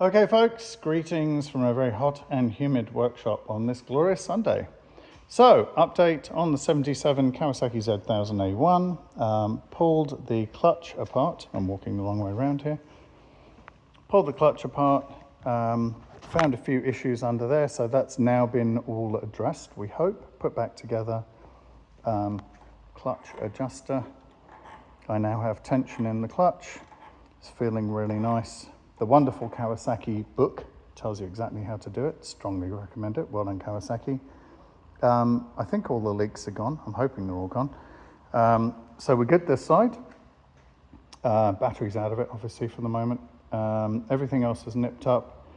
Okay folks, greetings from a very hot and humid workshop on this glorious Sunday. So, update on the 77 Kawasaki Z1000 A1. Pulled the clutch apart. I'm walking the long way around here. Pulled the clutch apart, found a few issues under there, so that's now been all addressed, we hope. Put back together, clutch adjuster. I now have tension in the clutch. It's feeling really nice. The wonderful Kawasaki book tells you exactly how to do it. Strongly recommend it. Well done, Kawasaki. I think all the leaks are gone. I'm hoping they're all gone. So we're good this side. Battery's out of it, obviously, for the moment. Everything else is nipped up.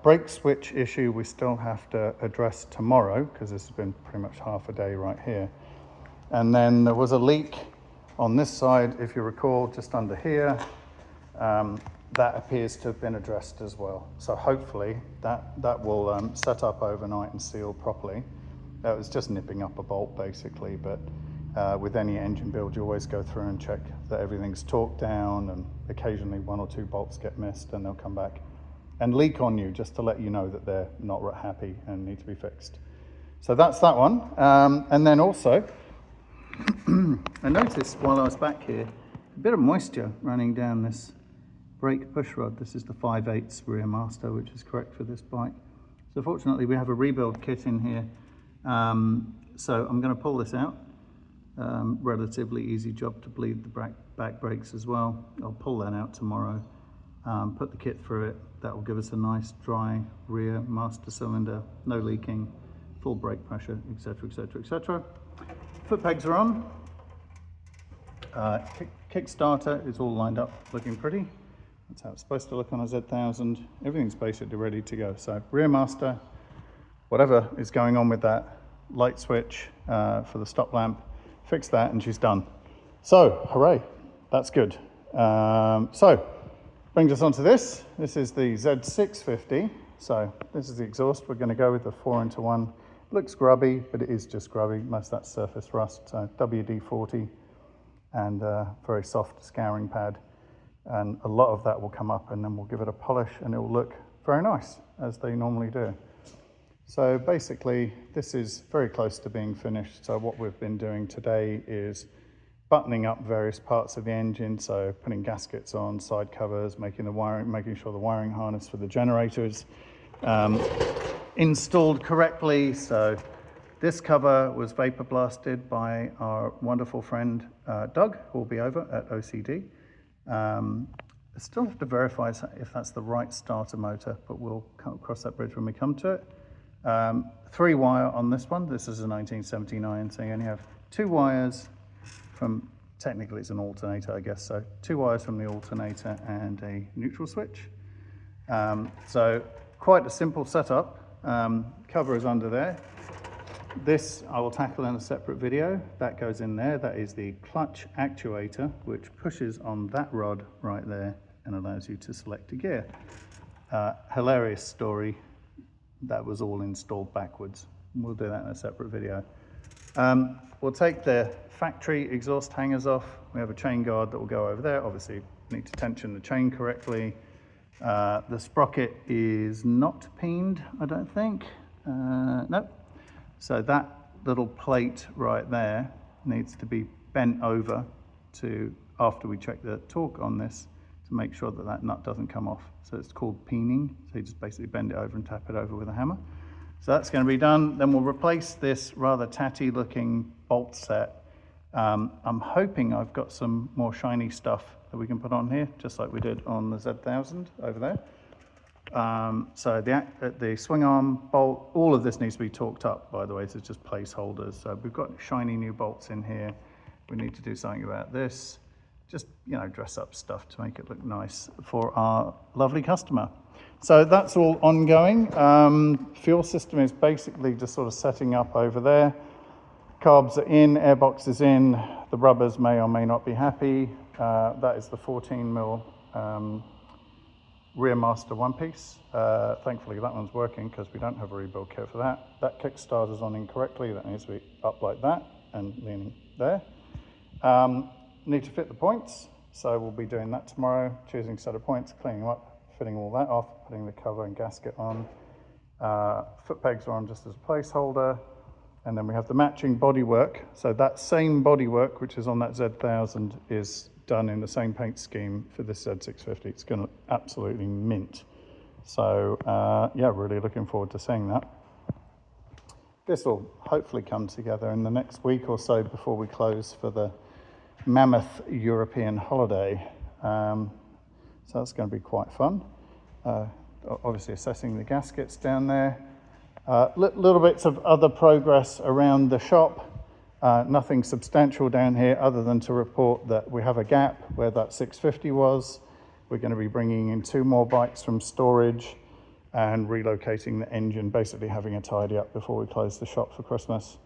Brake switch issue we still have to address tomorrow, because this has been pretty much half a day right here. And then there was a leak on this side, if you recall, just under here. That appears to have been addressed as well. So hopefully that will set up overnight and seal properly. That was just nipping up a bolt basically, but with any engine build you always go through and check that everything's torqued down, and occasionally one or two bolts get missed and they'll come back and leak on you just to let you know that they're not happy and need to be fixed. So that's that one. And then also, I noticed while I was back here, a bit of moisture running down this brake push rod. This is the 5/8 rear master, which is correct for this bike. So fortunately we have a rebuild kit in here. So I'm going to pull this out. Relatively easy job to bleed the back brakes as well. I'll pull that out tomorrow, put the kit through it. That will give us a nice dry rear master cylinder, no leaking, full brake pressure, etc, etc, etc. Foot pegs are on. Kickstarter is all lined up, looking pretty. That's how it's supposed to look on a Z1000. Everything's basically ready to go. So rear master, whatever is going on with that light switch for the stop lamp, fix that and she's done. So hooray, that's good. So brings us on to this. This is the Z650. So this is the exhaust. We're going to go with the 4-into-1. Looks grubby, but it is just grubby. Most of that's surface rust. So WD-40 and very soft scouring pad. And a lot of that will come up, and then we'll give it a polish and it will look very nice, as they normally do. So basically this is very close to being finished. So what we've been doing today is buttoning up various parts of the engine, so putting gaskets on, side covers, making sure the wiring harness for the generator is installed correctly. So this cover was vapor blasted by our wonderful friend Doug, who will be over at OCD. I still have to verify if that's the right starter motor, but we'll cross that bridge when we come to it. 3-wire on this one. This is a 1979, so you only have 2 wires from, technically it's an alternator, I guess, so 2 wires from the alternator and a neutral switch. So quite a simple setup. Cover is under there. This I will tackle in a separate video. That goes in there. That is the clutch actuator, which pushes on that rod right there and allows you to select a gear. Hilarious story. That was all installed backwards. We'll do that in a separate video. We'll take the factory exhaust hangers off. We have a chain guard that will go over there. Obviously, need to tension the chain correctly. The sprocket is not peened, I don't think. Nope. So that little plate right there needs to be bent over to, after we check the torque on this, to make sure that that nut doesn't come off. So it's called peening. So you just basically bend it over and tap it over with a hammer. So that's going to be done. Then we'll replace this rather tatty looking bolt set. I'm hoping I've got some more shiny stuff that we can put on here, just like we did on the Z1000 over there. So the swing arm bolt, all of this needs to be torqued up, by the way, so it's just placeholders. So we've got shiny new bolts in here. We need to do something about this. Just, you know, dress up stuff to make it look nice for our lovely customer. So that's all ongoing. Fuel system is basically just sort of setting up over there. Carbs are in, airbox is in. The rubbers may or may not be happy. That is the 14mm rear master one piece. Thankfully that one's working because we don't have a rebuild kit for that. That kickstarter's on incorrectly. That needs to be up like that and leaning there. Need to fit the points, so we'll be doing that tomorrow, choosing a set of points, cleaning them up, fitting all that off, putting the cover and gasket on. Foot pegs are on just as a placeholder. And then we have the matching bodywork. So that same bodywork, which is on that Z1000, is done in the same paint scheme for this Z650. It's going to look absolutely mint. So yeah, really looking forward to seeing that. This will hopefully come together in the next week or so before we close for the mammoth European holiday. So that's going to be quite fun. Obviously assessing the gaskets down there. Little bits of other progress around the shop. Nothing substantial down here other than to report that we have a gap where that 650 was. We're going to be bringing in 2 more bikes from storage and relocating the engine, basically having a tidy up before we close the shop for Christmas.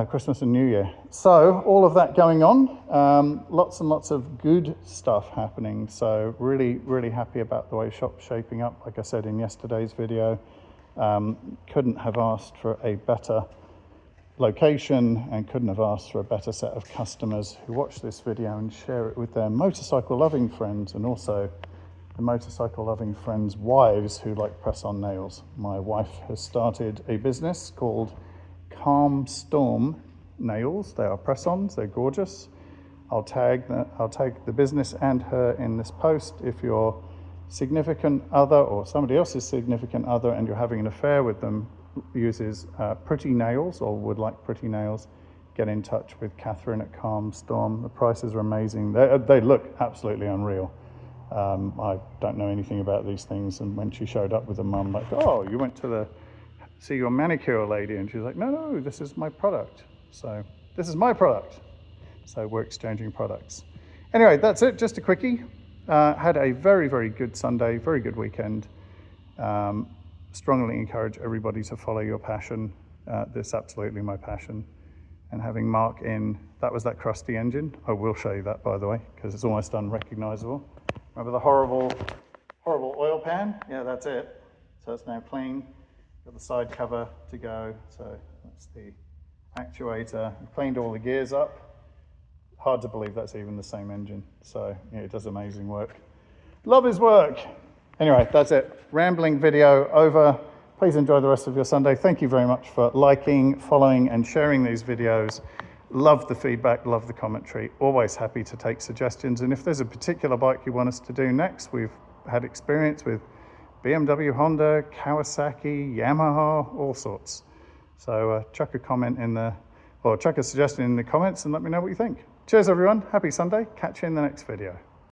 Christmas and New Year. So all of that going on, lots and lots of good stuff happening. So really happy about the way shop's shaping up. Like I said in yesterday's video, couldn't have asked for a better location and couldn't have asked for a better set of customers who watch this video and share it with their motorcycle loving friends, and also the motorcycle loving friends' wives who like press-on nails. My wife has started a business called Calm Storm Nails. They are press-ons, they're gorgeous. I'll tag the business and her in this post. If your significant other or somebody else's significant other and you're having an affair with them uses pretty nails or would like pretty nails, get in touch with Catherine at Calm Storm. The prices are amazing. They look absolutely unreal. I don't know anything about these things, and when she showed up with them, I'm like, oh, you went to see your manicure lady, and she's like, no, this is my product. So this is my product. So we're exchanging products. Anyway, that's it, just a quickie. Had a very good Sunday, very good weekend. Strongly encourage everybody to follow your passion. This is absolutely my passion. And having Mark in, that was that crusty engine. I will show you that, by the way, because it's almost unrecognizable. Remember the horrible oil pan? Yeah, that's it. So it's now clean. Got the side cover to go. So that's the actuator. I've cleaned all the gears up. Hard to believe that's even the same engine. So yeah, it does amazing work. Love his work. Anyway, that's it. Rambling video over. Please enjoy the rest of your Sunday. Thank you very much for liking, following, and sharing these videos. Love the feedback, love the commentary. Always happy to take suggestions. And if there's a particular bike you want us to do next, we've had experience with BMW, Honda, Kawasaki, Yamaha, all sorts. So chuck a suggestion in the comments and let me know what you think. Cheers everyone, happy Sunday. Catch you in the next video.